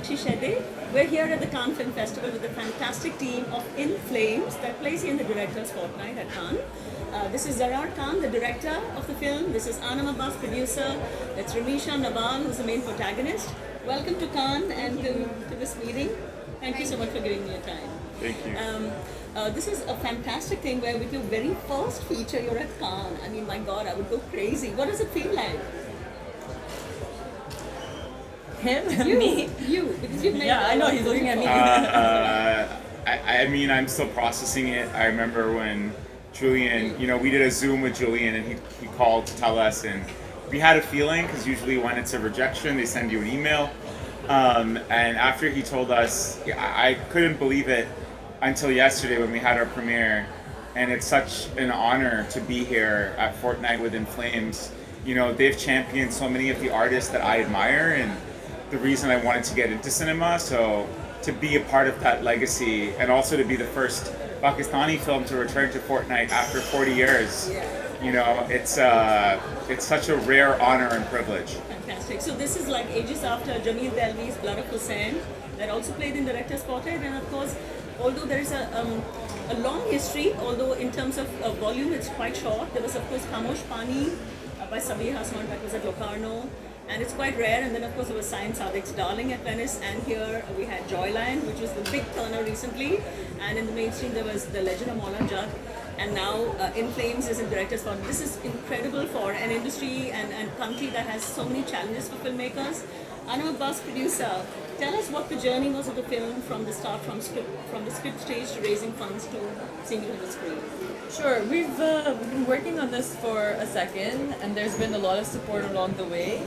Meenakshi Shede. We're here at the Cannes Film Festival with the fantastic team of In Flames that plays here in the Director's Fortnight at Cannes. This is Zarar Khan, the director of the film. This is Anam Abbas, producer. That's Ramisha Nawal, who's the main protagonist. Welcome to Cannes and to this meeting. Thank you so much for giving me your time. Thank you. This is a fantastic thing where with your very first feature, you're at Cannes. I mean, my God, I would go crazy. What does it feel like? Him? You, Me? you, because you've made. Yeah, I know, he's looking at me. I mean, I'm still processing it. I remember when Julian, we did a Zoom with Julian, and he called to tell us, and we had a feeling, because usually when it's a rejection, they send you an email. And after he told us, I couldn't believe it until yesterday when we had our premiere, and it's such an honor to be here at Fortnight with In Flames. They've championed so many of the artists that I admire, and the reason I wanted to get into cinema, so to be a part of that legacy, and also to be the first Pakistani film to return to Fortnight after 40 years, it's such a rare honor and privilege. Fantastic. So this is like ages after Jameel Delvi's Blood of Hussain, that also played in Director's Portrait, and of course, although there is a long history, although in terms of volume it's quite short, there was of course Khamosh Pani by Sabir Hasman that was at Locarno, and it's quite rare. And then of course there was Sain Sadiq's Darling at Venice, and here we had Joyland, which was the big turner recently, and in the mainstream there was The Legend of Maula Jat, and now In Flames is in Director's Portrait. This is incredible for an industry and country that has so many challenges for filmmakers. Anam Abbas, producer, tell us what the journey was of the film from the start, from the script stage to raising funds to seeing it on the screen. Sure, we've been working on this for a second, and there's been a lot of support along the way.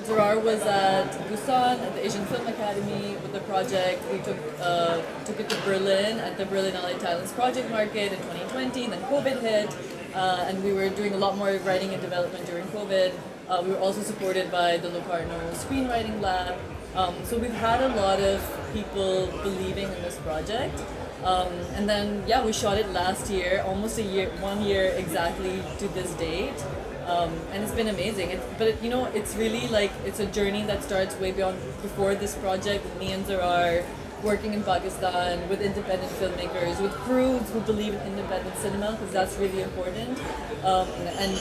Zarar was at Busan, at the Asian Film Academy with the project. We took it to Berlin at the Berlinale Talents Project Market in 2020, then COVID hit, and we were doing a lot more writing and development during COVID. We were also supported by the Locarno Screenwriting Lab. So we've had a lot of people believing in this project. And then, we shot it last year, almost 1 year exactly to this date. And it's been amazing. It's really like, it's a journey that starts way before this project, with me and Zarar working in Pakistan with independent filmmakers, with crews who believe in independent cinema, because that's really important. And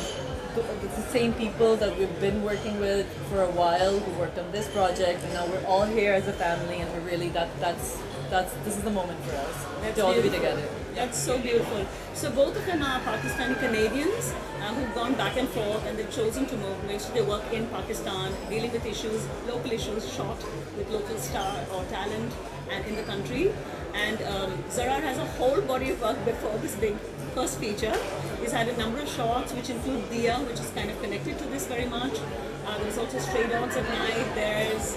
it's the same people that we've been working with for a while who worked on this project, and now we're all here as a family, and we're really this is the moment for us to all be together. That's so beautiful. So both of them are Pakistani Canadians who've gone back and forth, and they've chosen to move. Mostly they work in Pakistan, dealing with issues, local issues, shot with local star or talent and in the country. And Zarar has a whole body of work before this big first feature. He's had a number of shots which include Diya, which is kind of connected to this very much. There's also Stray Dogs at Night. There's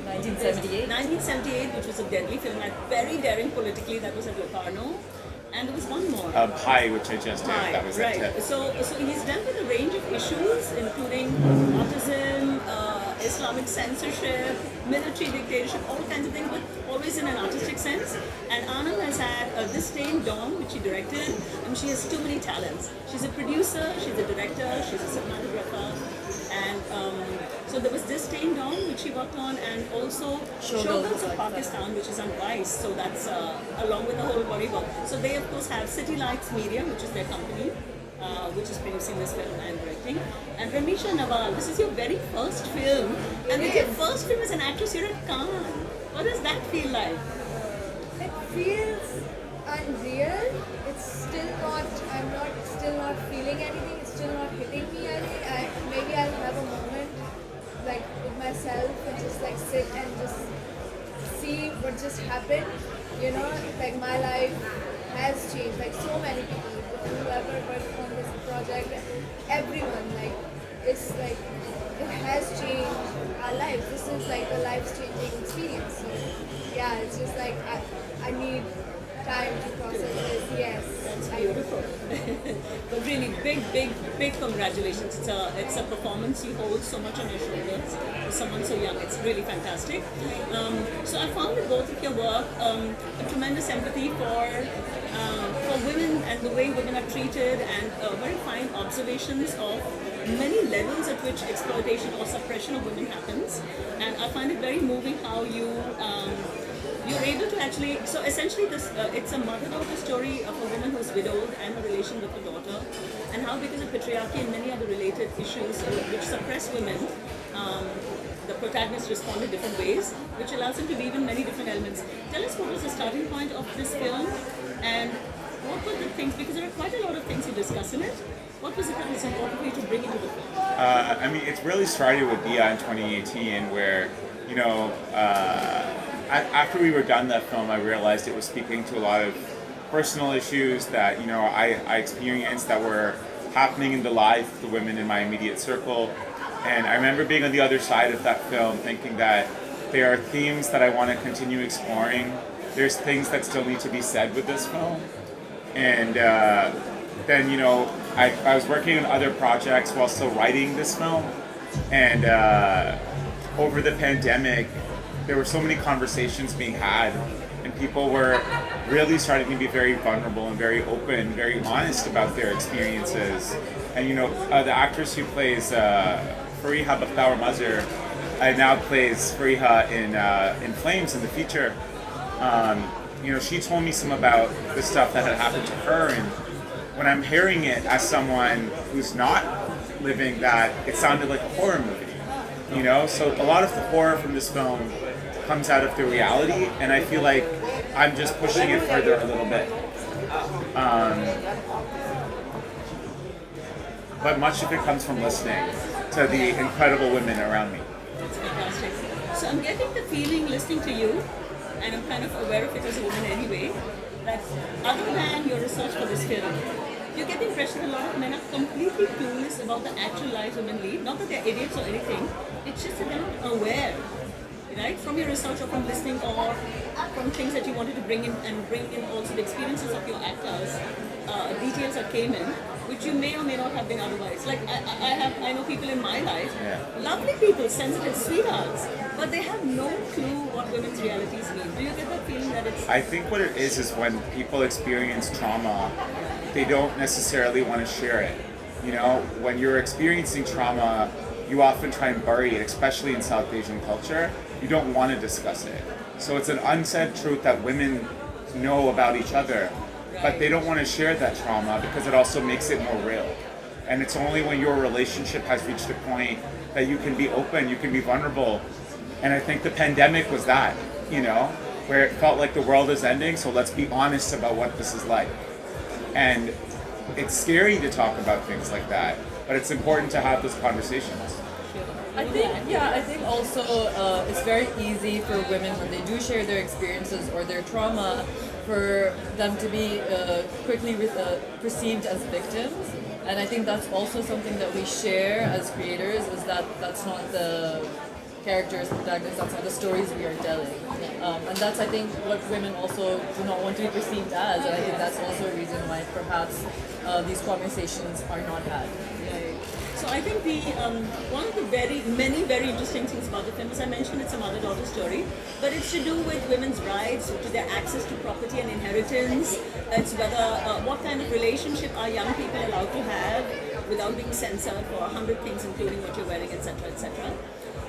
1978, which was a deadly film, and very daring politically. That was at Locarno. And there was one more. Pi, which I just did. That was right. at TIFF. So he's dealt with a range of issues, including autism, Islamic censorship, military dictatorship, all kinds of things, but always in an artistic sense. And Anam has had Disdain Dawn, which she directed, and she has too many talents. She's a producer, she's a director, she's a cinematographer, and so there was Disdain Dawn, which she worked on, and also Showgirls of Pakistan, which is on Vice. So that's along with the whole body work. So they of course have City Lights Media, which is their company, which is producing this film and directing. And Ramisha Nawal, this is your very first film, and with your first film as an actress, you're at Cannes. What does that feel like? It feels unreal. It's still not. Still not feeling anything. It's still not hitting me. I think maybe I'll have a moment like with myself and just like sit and just see what just happened. Like my life has changed. Like so many people, whoever worked on this project, everyone, like it's like it has changed our lives. This is like a life-changing experience. So yeah, it's just like I need time to process this. Yes, that's beautiful. But really, big congratulations. It's a performance you hold so much on your shoulders for someone so young. It's really fantastic. So I found with both of your work a tremendous empathy for women and the way women are treated, and very fine observations of many levels at which exploitation or suppression of women happens, and I find it very moving how you're able to actually. So essentially, this it's a mother-daughter story of a woman who's widowed and her relation with her daughter, and how because of patriarchy and many other related issues which suppress women. The protagonists respond in different ways, which allows them to weave in many different elements. Tell us what was the starting point of this film, and what were the things, because there are quite a lot of things you discuss in it. What was it that was important for you to bring into the film? I mean, it's really started with Dia in 2018, where, you know, after we were done that film, I realized it was speaking to a lot of personal issues that, you know, I experienced that were happening in the life of the women in my immediate circle. And I remember being on the other side of that film thinking that there are themes that I want to continue exploring. There's things that still need to be said with this film. And then, you know, I was working on other projects while still writing this film. And over the pandemic, there were so many conversations being had, and people were really starting to be very vulnerable and very open, very honest about their experiences. And, you know, the actress who plays Fariha Bakhtaur Mazhar now plays Fariha in Flames in the feature. You know, she told me some about the stuff that had happened to her, and when I'm hearing it as someone who's not living that, it sounded like a horror movie. You know, so a lot of the horror from this film comes out of the reality, and I feel like I'm just pushing it further a little bit. But much of it comes from listening to the incredible women around me. That's fantastic. So I'm getting the feeling listening to you, and I'm kind of aware of it as a woman anyway, that other than your research for this film, you get the impression that a lot of men are completely clueless about the actual lives women lead. Not that they're idiots or anything, it's just that they're not aware, right? From your research or from listening or from things that you wanted to bring in, and bring in also the experiences of your actors, details that came in, which you may or may not have been otherwise. Like I know people in my life, lovely people, sensitive, sweethearts, but they have no clue what women's realities mean. Do you get that feeling that it's... I think what it is when people experience trauma, they don't necessarily want to share it. You know, when you're experiencing trauma, you often try and bury it, especially in South Asian culture. You don't want to discuss it. So it's an unsaid truth that women know about each other, but they don't want to share that trauma because it also makes it more real. And it's only when your relationship has reached a point that you can be open, you can be vulnerable. And I think the pandemic was that, you know, where it felt like the world is ending, so let's be honest about what this is like. And it's scary to talk about things like that, but it's important to have those conversations. I think also it's very easy for women when they do share their experiences or their trauma for them to be quickly perceived as victims. And I think that's also something that we share as creators, is that that's not the characters, protagonists, that's not the stories we are telling. And that's, I think, what women also do not want to be perceived as. And I think that's also a reason why perhaps these conversations are not had. So I think the one of the many very interesting things about the film, as I mentioned, it's a mother-daughter story, but it's to do with women's rights, to their access to property and inheritance. It's whether what kind of relationship are young people allowed to have without being censored for 100 things, including what you're wearing, etc., etc.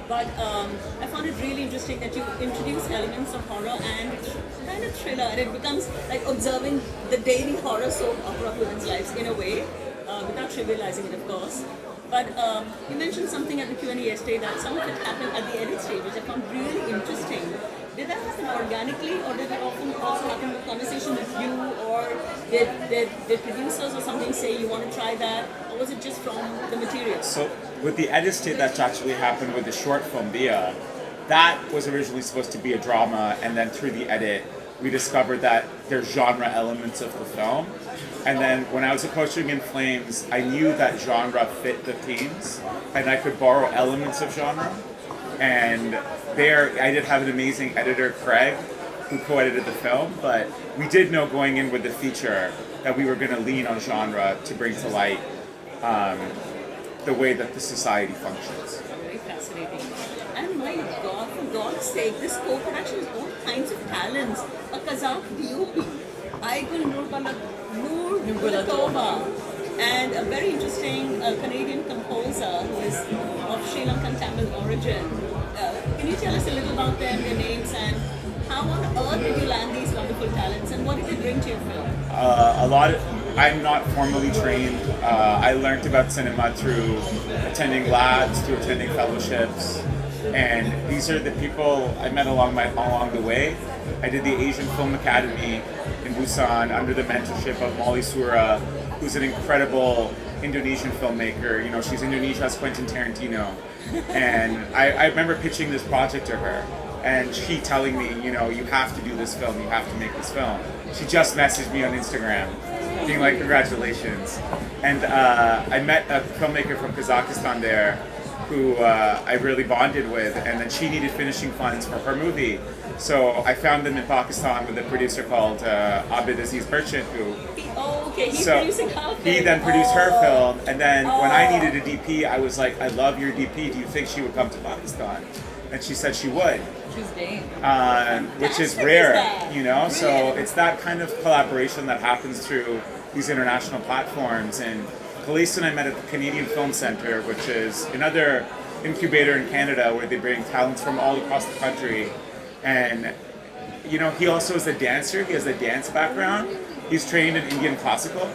But I found it really interesting that you introduce elements of horror and kind of thriller, and it becomes like observing the daily horror soap opera of women's lives in a way, without trivializing it, of course. But you mentioned something at the Q&A yesterday that some of it happened at the edit stage, which I found really interesting. Did that happen organically, or did it often also happen with conversation with you, or did producers or something say you want to try that, or was it just from the material? So with the edit stage, that's actually happened with the short film Dia. That was originally supposed to be a drama, and then through the edit, we discovered that there's genre elements of the film. And then when I was approaching In Flames, I knew that genre fit the themes, and I could borrow elements of genre. And there, I did have an amazing editor, Craig, who co-edited the film, but we did know going in with the feature that we were going to lean on genre to bring to light the way that the society functions. Very fascinating. And my God, for God's sake, this co-production is all kinds of talents. A Kazakh DOP, Aygul Nurbulatova, and a very interesting Canadian composer who is of Sri Lankan Tamil origin. Can you tell us a little about them, their names, and how on earth did you land these wonderful talents, and what did it bring to your film? I'm not formally trained. I learned about cinema through attending labs, through attending fellowships, and these are the people I met along the way. I did the Asian Film Academy in Busan under the mentorship of Molly Sura, who's an incredible Indonesian filmmaker. You know, she's Indonesia's Quentin Tarantino, and I remember pitching this project to her. And she telling me, you know, you have to do this film, you have to make this film. She just messaged me on Instagram, being like, congratulations. And I met a filmmaker from Kazakhstan there who I really bonded with, and then she needed finishing funds for her movie. So I found them in Pakistan with a producer called Abid Aziz Merchant, who He's producing her film. he then produced her film, and then when I needed a DP, I was like, I love your DP, do you think she would come to Pakistan? And she said she would. She's game. Which is Fantastic, rare, is that? you know. So Brilliant. it's that kind of collaboration that happens through these international platforms. And Khalees and I met at the Canadian Film Centre, which is another incubator in Canada where they bring talents from all across the country. And you know, he also is a dancer. He has a dance background. He's trained in Indian classical.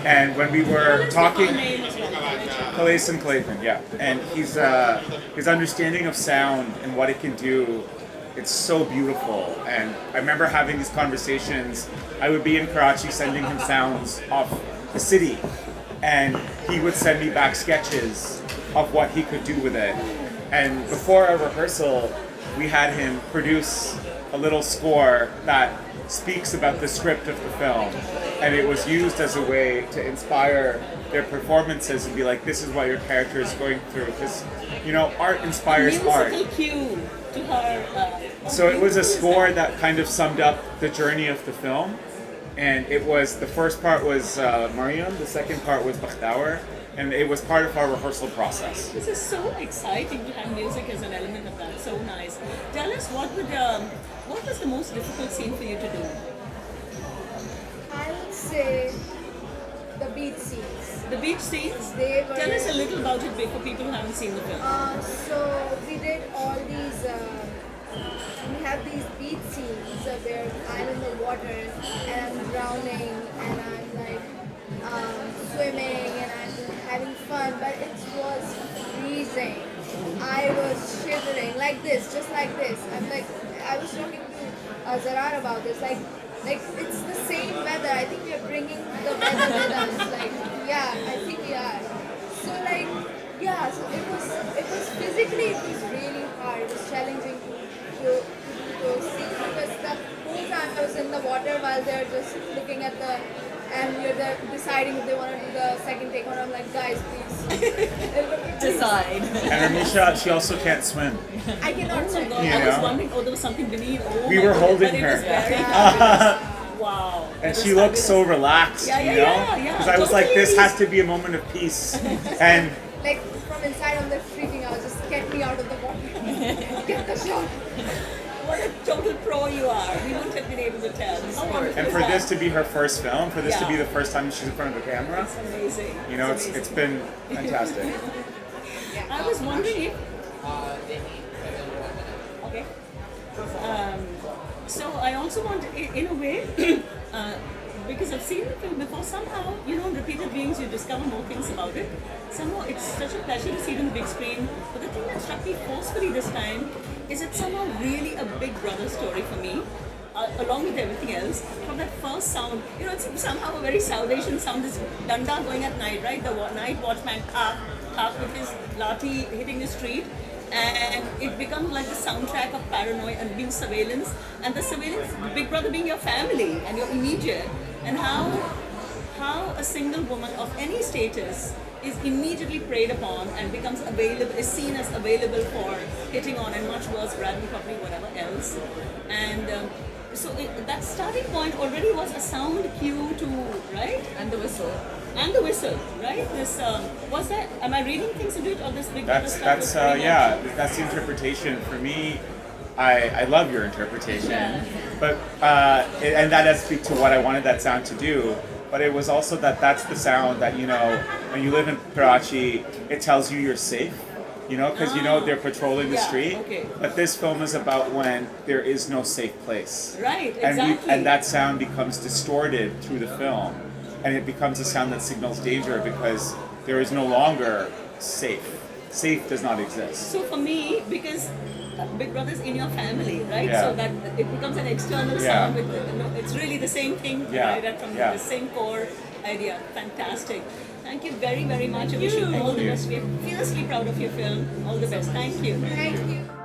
And when we were talking, Khalees and Clayton, yeah, and his understanding of sound and what it can do, it's so beautiful. And I remember having these conversations. I would be in Karachi sending him sounds of the city, and he would send me back sketches of what he could do with it. And before our rehearsal, we had him produce a little score that speaks about the script of the film, and it was used as a way to inspire their performances and be like, this is what your character is going through, because you know, art inspires art. Musical cue to her. So it was a score that kind of summed up the journey of the film, and it was, the first part was Mariam, the second part was Bakhtaur, and it was part of our rehearsal process. This is so exciting to have music as an element of that. So nice. Tell us what was the most difficult scene for you to do? I would say the beach scenes. The beach scenes? They were. Tell us a little about it for people who haven't seen the film. So we did all these. We have these beach scenes where I'm in the water and I'm drowning and I'm like swimming and I'm having fun, but it was freezing. I was shivering like this, just like this. I'm like, I was talking to Zarar about this, like it's the same weather. I think we are bringing the weather with us. Like, yeah, I think we are. So like, yeah. So it was physically, it was really hard. It was challenging to see, because the whole time I was in the water while they're just looking at the, and you're there deciding if they want to do the second take, or I'm like, guys, please Decide. And Ramisha, she also can't swim. I cannot Oh my swim. god, You I was know? wondering, there was something beneath. Oh We my were goodness, holding but it her. was very fabulous. Wow. And It she was looked so fabulous. relaxed, Yeah, you know? yeah. Because I was like, this Totally. has to be a moment of peace. And Like from inside, I'm like freaking out. Just get me out of the water. Get the shot. What a total pro you are. We wouldn't have been able to tell. How wonderful and is for that? this to be her first film, for this to Yeah. be the first time she's in front of a camera, It's amazing. you know, it's amazing. been fantastic. I was wondering if. Okay. So I also want, in a way, because I've seen the film before, somehow, you know, in repeated viewings, you discover more things about it. Somehow it's such a pleasure to see it on the big screen. But the thing that struck me forcefully this time is it's somehow really a big brother story for me. Along with everything else, from that first sound, you know, it's somehow a very South Asian sound, this danda going at night, right? The night watchman Kak with his lathi hitting the street, and it becomes like the soundtrack of paranoia and being surveillance, and the surveillance, the big brother being your family and your immediate, and how a single woman of any status is immediately preyed upon and becomes available, is seen as available for hitting on, and much worse, grabbing property, whatever else. And so that starting point already was a sound cue to, right? And the whistle. And the whistle, right? This was that. Am I reading things into it, or this big brother stuff That's was pretty yeah, that's the interpretation. For me, I love your interpretation, but and that does speak to what I wanted that sound to do. but it was also that that's the sound that, you know, when you live in Karachi, it tells you you're safe. You know, because you know they're patrolling the Yeah, street. okay. But this film is about when there is no safe place. Right, And exactly. and that sound becomes distorted through the film, and it becomes a sound that signals danger because there is no longer safe. Safe does not exist. So for me, because Big Brother's in your family, right? Yeah. So that it becomes an external Yeah. sound. With it's really the same thing, Yeah. right? From Yeah. the same core idea. Fantastic. Thank you very, very much. I wish you all the you. best. We're fiercely proud of your film. All the best. Thank you. Thank you.